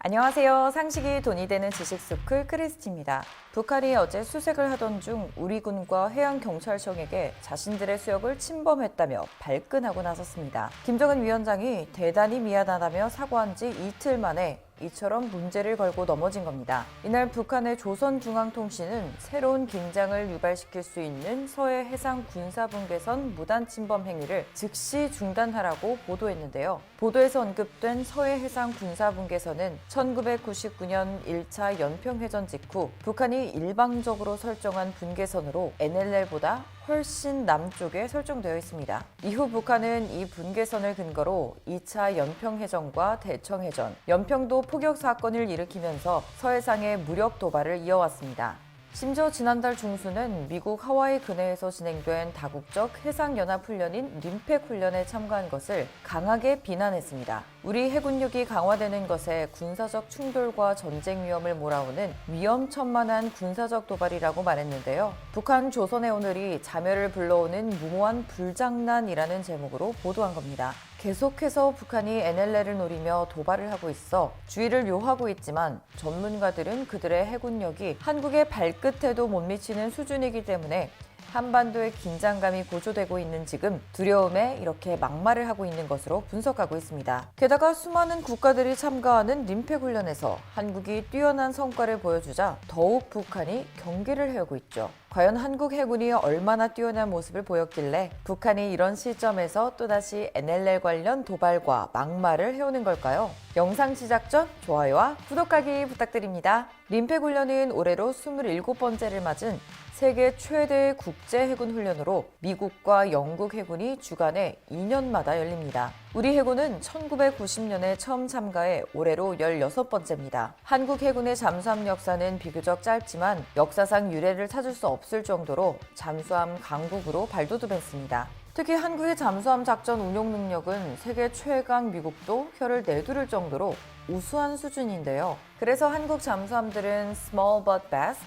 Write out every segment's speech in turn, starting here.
안녕하세요. 상식이 돈이 되는 지식스쿨 크리스티입니다. 북한이 어제 수색을 하던 중 우리 군과 해양경찰청에게 자신들의 수역을 침범했다며 발끈하고 나섰습니다. 김정은 위원장이 대단히 미안하다며 사과한 지 이틀 만에 이처럼 문제를 걸고 넘어진 겁니다. 이날 북한의 조선중앙통신은 새로운 긴장을 유발시킬 수 있는 서해 해상 군사분계선 무단 침범 행위를 즉시 중단하라고 보도했는데요. 보도에서 언급된 서해 해상 군사분계선은 1999년 1차 연평해전 직후 북한이 일방적으로 설정한 분계선으로 NLL보다 훨씬 남쪽에 설정되어 있습니다. 이후 북한은 이 분계선을 근거로 2차 연평해전과 대청해전, 연평도 포격 사건을 일으키면서 서해상의 무력 도발을 이어왔습니다. 심지어 지난달 중순은 미국 하와이 근해에서 진행된 다국적 해상연합훈련인 림팩 훈련에 참가한 것을 강하게 비난했습니다. 우리 해군력이 강화되는 것에 군사적 충돌과 전쟁 위험을 몰아오는 위험천만한 군사적 도발이라고 말했는데요. 북한 조선의 오늘이 자멸을 불러오는 무모한 불장난이라는 제목으로 보도한 겁니다. 계속해서 북한이 NLL을 노리며 도발을 하고 있어 주의를 요하고 있지만 전문가들은 그들의 해군력이 한국의 발끝에도 못 미치는 수준이기 때문에 한반도의 긴장감이 고조되고 있는 지금 두려움에 이렇게 막말을 하고 있는 것으로 분석하고 있습니다. 게다가 수많은 국가들이 참가하는 림팩 훈련에서 한국이 뛰어난 성과를 보여주자 더욱 북한이 경계를 해오고 있죠. 과연 한국 해군이 얼마나 뛰어난 모습을 보였길래 북한이 이런 시점에서 또다시 NLL 관련 도발과 막말을 해오는 걸까요? 영상 시작 전 좋아요와 구독하기 부탁드립니다. 림팩 훈련은 올해로 27번째를 맞은 세계 최대의 국제 해군 훈련으로 미국과 영국 해군이 주간에 2년마다 열립니다. 우리 해군은 1990년에 처음 참가해 올해로 16번째입니다. 한국 해군의 잠수함 역사는 비교적 짧지만 역사상 유례를 찾을 수 없을 정도로 잠수함 강국으로 발돋움했습니다. 특히 한국의 잠수함 작전 운용 능력은 세계 최강 미국도 혀를 내두를 정도로 우수한 수준인데요. 그래서 한국 잠수함들은 Small but Best,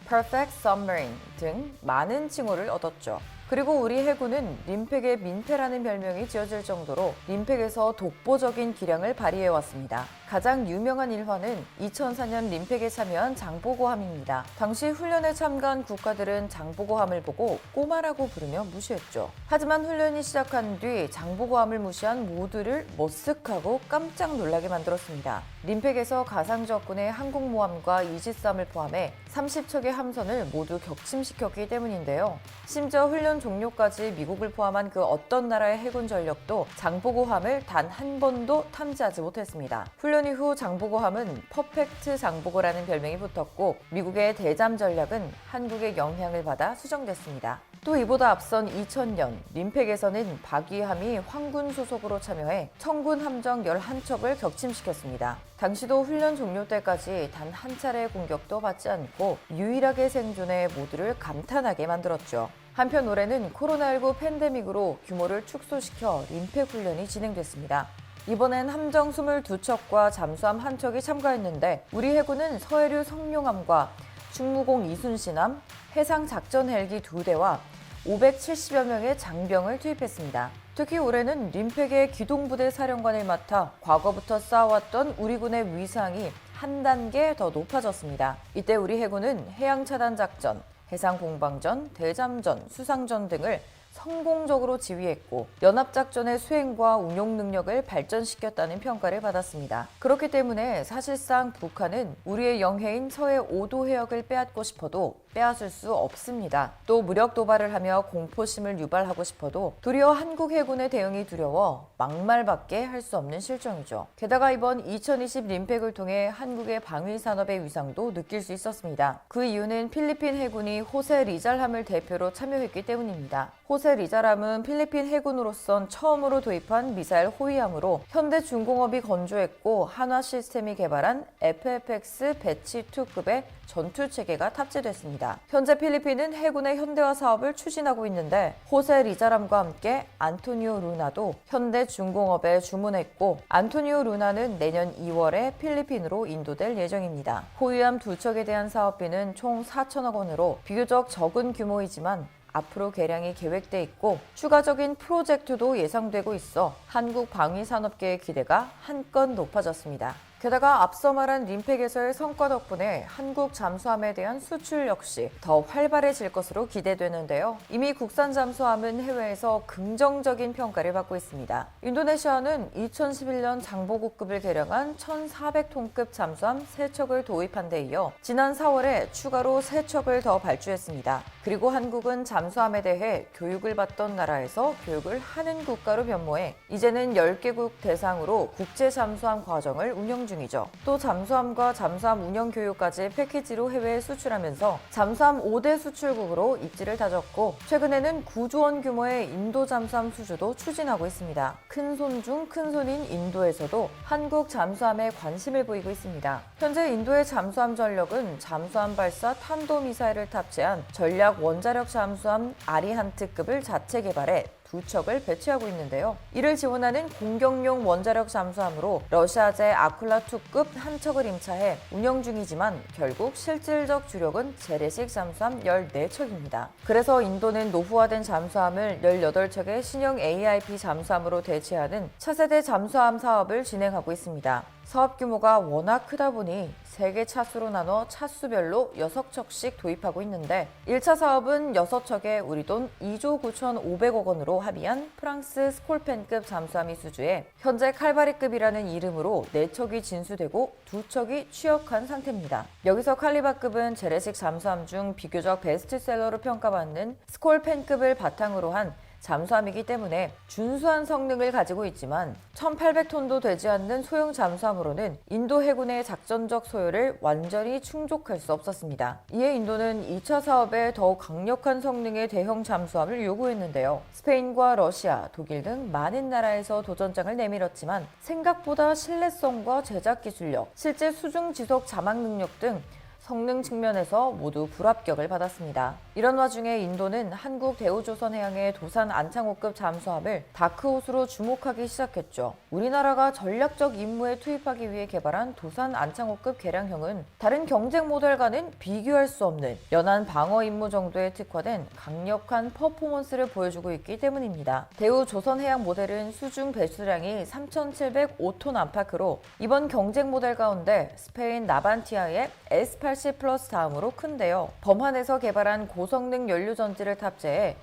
Perfect Submarine 등 많은 칭호를 얻었죠. 그리고 우리 해군은 림팩의 민폐라는 별명이 지어질 정도로 림팩에서 독보적인 기량을 발휘해왔습니다. 가장 유명한 일화는 2004년 림팩에 참여한 장보고함입니다. 당시 훈련에 참가한 국가들은 장보고함을 보고 꼬마라고 부르며 무시했죠. 하지만 훈련이 시작한 뒤 장보고함을 무시한 모두를 머쓱하고 깜짝 놀라게 만들었습니다. 림팩에서 가상 적군의 항공모함과 이지스함을 포함해 30척의 함선을 모두 격침시켰기 때문인데요. 심지어 훈련 종료까지 미국을 포함한 그 어떤 나라의 해군 전력도 장보고함을 단 한 번도 탐지하지 못했습니다. 훈련 이후 장보고함은 퍼펙트 장보고라는 별명이 붙었고 미국의 대잠 전략은 한국의 영향을 받아 수정됐습니다. 또 이보다 앞선 2000년 림팩에서는 박위함이 황군 소속으로 참여해 청군 함정 11척을 격침시켰습니다. 당시도 훈련 종료 때까지 단 한 차례의 공격도 받지 않고 유일하게 생존해 모두를 감탄하게 만들었죠. 한편 올해는 코로나19 팬데믹으로 규모를 축소시켜 림팩 훈련이 진행됐습니다. 이번엔 함정 22척과 잠수함 1척이 참가했는데 우리 해군은 서해류 성룡함과 충무공 이순신함, 해상작전 헬기 2대와 570여 명의 장병을 투입했습니다. 특히 올해는 림팩의 기동부대 사령관을 맡아 과거부터 쌓아왔던 우리 군의 위상이 한 단계 더 높아졌습니다. 이때 우리 해군은 해양차단작전, 해상공방전, 대잠전, 수상전 등을 성공적으로 지휘했고 연합작전의 수행과 운용 능력을 발전시켰다는 평가를 받았습니다. 그렇기 때문에 사실상 북한은 우리의 영해인 서해 5도 해역을 빼앗고 싶어도 빼앗을 수 없습니다. 또 무력 도발을 하며 공포심을 유발하고 싶어도 도리어 한국 해군의 대응이 두려워 막말밖에 할 수 없는 실정이죠. 게다가 이번 2020 림팩을 통해 한국의 방위 산업의 위상도 느낄 수 있었습니다. 그 이유는 필리핀 해군이 호세 리잘함을 대표로 참여했기 때문입니다. 호세 리잘함은 필리핀 해군으로선 처음으로 도입한 미사일 호위함으로 현대중공업이 건조했고 한화 시스템이 개발한 FFX 배치2급의 전투체계가 탑재됐습니다. 현재 필리핀은 해군의 현대화 사업을 추진하고 있는데 호세 리자람과 함께 안토니오 루나도 현대중공업에 주문했고 안토니오 루나는 내년 2월에 필리핀으로 인도될 예정입니다. 호위함 2척에 대한 사업비는 총 4천억 원으로 비교적 적은 규모이지만 앞으로 개량이 계획돼 있고 추가적인 프로젝트도 예상되고 있어 한국 방위산업계의 기대가 한껏 높아졌습니다. 게다가 앞서 말한 림팩에서의 성과 덕분에 한국 잠수함에 대한 수출 역시 더 활발해질 것으로 기대되는데요. 이미 국산 잠수함은 해외에서 긍정적인 평가를 받고 있습니다. 인도네시아는 2011년 장보고급을 개량한 1,400톤급 잠수함 3척을 도입한 데 이어 지난 4월에 추가로 3척을 더 발주했습니다. 그리고 한국은 잠수함에 대해 교육을 받던 나라에서 교육을 하는 국가로 변모해 이제는 10개국 대상으로 국제 잠수함 과정을 운영 중이죠. 또 잠수함과 잠수함 운영 교육까지 패키지로 해외에 수출하면서 잠수함 5대 수출국으로 입지를 다졌고 최근에는 9조 원 규모의 인도 잠수함 수주도 추진하고 있습니다. 큰손 중 큰손인 인도에서도 한국 잠수함에 관심을 보이고 있습니다. 현재 인도의 잠수함 전력은 잠수함 발사 탄도미사일을 탑재한 전략 원자력 잠수함 아리한트급을 자체 개발해 2척을 배치하고 있는데요. 이를 지원하는 공격용 원자력 잠수함으로 러시아제 아쿨라2급 한 척을 임차해 운영 중이지만 결국 실질적 주력은 재래식 잠수함 14척입니다. 그래서 인도는 노후화된 잠수함을 18척의 신형 AIP 잠수함으로 대체하는 차세대 잠수함 사업을 진행하고 있습니다. 사업 규모가 워낙 크다 보니 3개 차수로 나눠 차수별로 6척씩 도입하고 있는데 1차 사업은 6척에 우리 돈 2조 9,500억 원으로 합의한 프랑스 스콜펜급 잠수함이 수주해 현재 칼바리급이라는 이름으로 4척이 진수되고 2척이 취역한 상태입니다. 여기서 칼리바급은 재래식 잠수함 중 비교적 베스트셀러로 평가받는 스콜펜급을 바탕으로 한 잠수함이기 때문에 준수한 성능을 가지고 있지만 1,800톤도 되지 않는 소형 잠수함으로는 인도 해군의 작전적 소요를 완전히 충족할 수 없었습니다. 이에 인도는 2차 사업에 더욱 강력한 성능의 대형 잠수함을 요구했는데요. 스페인과 러시아, 독일 등 많은 나라에서 도전장을 내밀었지만 생각보다 신뢰성과 제작 기술력, 실제 수중 지속 자막 능력 등 성능 측면에서 모두 불합격을 받았습니다. 이런 와중에 인도는 한국 대우조선해양의 도산 안창호급 잠수함을 다크호스로 주목하기 시작했죠. 우리나라가 전략적 임무에 투입하기 위해 개발한 도산 안창호급 개량형은 다른 경쟁 모델과는 비교할 수 없는 연안 방어 임무 정도에 특화된 강력한 퍼포먼스를 보여주고 있기 때문입니다. 대우조선해양 모델은 수중 배수량이 3,705톤 안팎으로 이번 경쟁 모델 가운데 스페인 나반티아의 S80 플러스 다음으로 큰데요. 범한에서 개발한 고성능 연료전지를 탑재해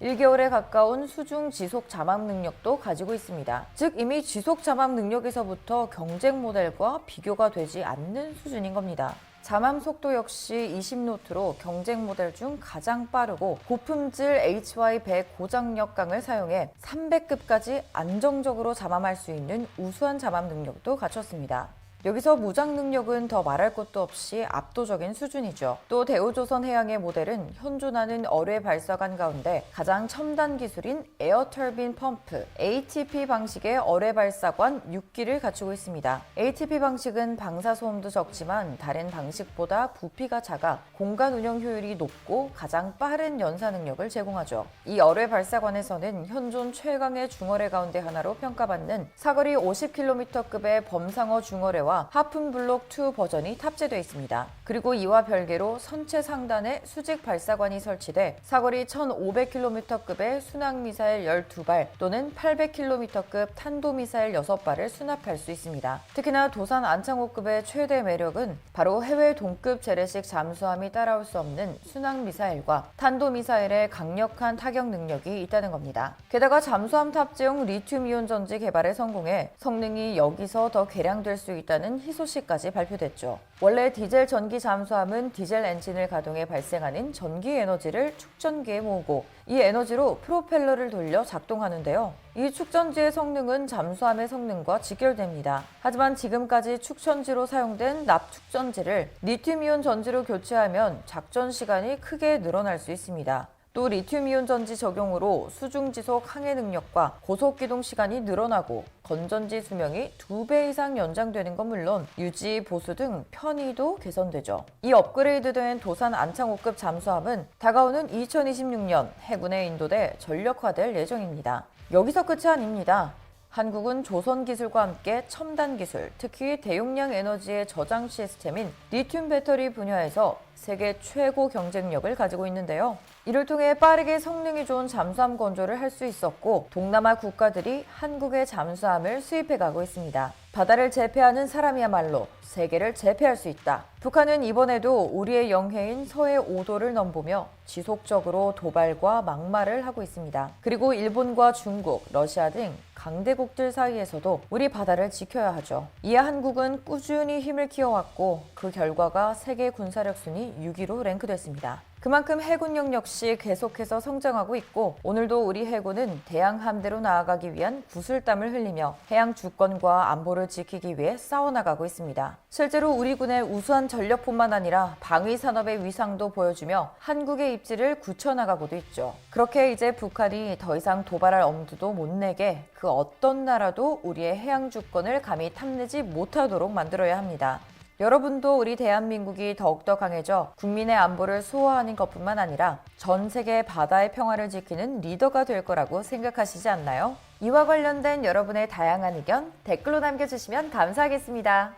1개월에 가까운 수중 지속 잠합 능력도 가지고 있습니다. 즉 이미 지속 잠합 능력에서부터 경쟁 모델과 비교가 되지 않는 수준인 겁니다. 잠함 속도 역시 20노트로 경쟁 모델 중 가장 빠르고 고품질 HY100 고장력강을 사용해 300급까지 안정적으로 잠함할 수 있는 우수한 잠함 능력도 갖췄습니다. 여기서 무장 능력은 더 말할 것도 없이 압도적인 수준이죠. 또 대우조선해양의 모델은 현존하는 어뢰 발사관 가운데 가장 첨단 기술인 에어터빈 펌프 ATP 방식의 어뢰 발사관 6기를 갖추고 있습니다. ATP 방식은 방사소음도 적지만 다른 방식보다 부피가 작아 공간 운영 효율이 높고 가장 빠른 연사 능력을 제공하죠. 이 어뢰 발사관에서는 현존 최강의 중어뢰 가운데 하나로 평가받는 사거리 50km급의 범상어 중어뢰와 하푼블록 2 버전이 탑재되어 있습니다. 그리고 이와 별개로 선체 상단에 수직 발사관이 설치돼 사거리 1500km급의 순항미사일 12발 또는 800km급 탄도미사일 6발을 수납할 수 있습니다. 특히나 도산 안창호급의 최대 매력은 바로 해외 동급 재래식 잠수함이 따라올 수 없는 순항미사일과 탄도미사일의 강력한 타격 능력이 있다는 겁니다. 게다가 잠수함 탑재용 리튬이온 전지 개발에 성공해 성능이 여기서 더 개량될 수 있다는 희소식까지 발표됐죠. 원래 디젤 전기 잠수함은 디젤 엔진을 가동해 발생하는 전기 에너지를 축전기에 모으고 이 에너지로 프로펠러를 돌려 작동하는데요. 이 축전지의 성능은 잠수함의 성능과 직결됩니다. 하지만 지금까지 축전지로 사용된 납축전지를 리튬이온 전지로 교체하면 작전 시간이 크게 늘어날 수 있습니다. 또 리튬이온 전지 적용으로 수중지속 항해 능력과 고속기동 시간이 늘어나고 건전지 수명이 2배 이상 연장되는 건 물론 유지, 보수 등 편의도 개선되죠. 이 업그레이드된 도산 안창호급 잠수함은 다가오는 2026년 해군에 인도돼 전력화될 예정입니다. 여기서 끝이 아닙니다. 한국은 조선 기술과 함께 첨단 기술, 특히 대용량 에너지의 저장 시스템인 리튬 배터리 분야에서 세계 최고 경쟁력을 가지고 있는데요. 이를 통해 빠르게 성능이 좋은 잠수함 건조를 할 수 있었고 동남아 국가들이 한국의 잠수함을 수입해가고 있습니다. 바다를 제패하는 사람이야말로 세계를 제패할 수 있다. 북한은 이번에도 우리의 영해인 서해 5도를 넘보며 지속적으로 도발과 막말을 하고 있습니다. 그리고 일본과 중국, 러시아 등 강대국들 사이에서도 우리 바다를 지켜야 하죠. 이에 한국은 꾸준히 힘을 키워왔고 그 결과가 세계 군사력 순위 6위로 랭크됐습니다. 그만큼 해군력 역시 계속해서 성장하고 있고 오늘도 우리 해군은 대양 함대로 나아가기 위한 구슬땀을 흘리며 해양 주권과 안보를 지키기 위해 싸워나가고 있습니다. 실제로 우리 군의 우수한 전력뿐만 아니라 방위 산업의 위상도 보여주며 한국의 입지를 굳혀나가고도 있죠. 그렇게 이제 북한이 더 이상 도발할 엄두도 못 내게 그 어떤 나라도 우리의 해양 주권을 감히 탐내지 못하도록 만들어야 합니다. 여러분도 우리 대한민국이 더욱더 강해져 국민의 안보를 수호하는 것뿐만 아니라 전 세계 바다의 평화를 지키는 리더가 될 거라고 생각하시지 않나요? 이와 관련된 여러분의 다양한 의견 댓글로 남겨주시면 감사하겠습니다.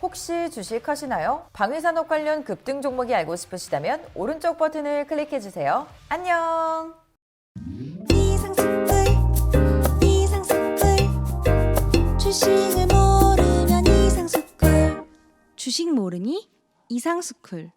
혹시 주식하시나요? 방위산업 관련 급등 종목이 알고 싶으시다면 오른쪽 버튼을 클릭해주세요. 안녕! 주식을 모르면 이상스쿨. 주식 모르니? 이상스쿨.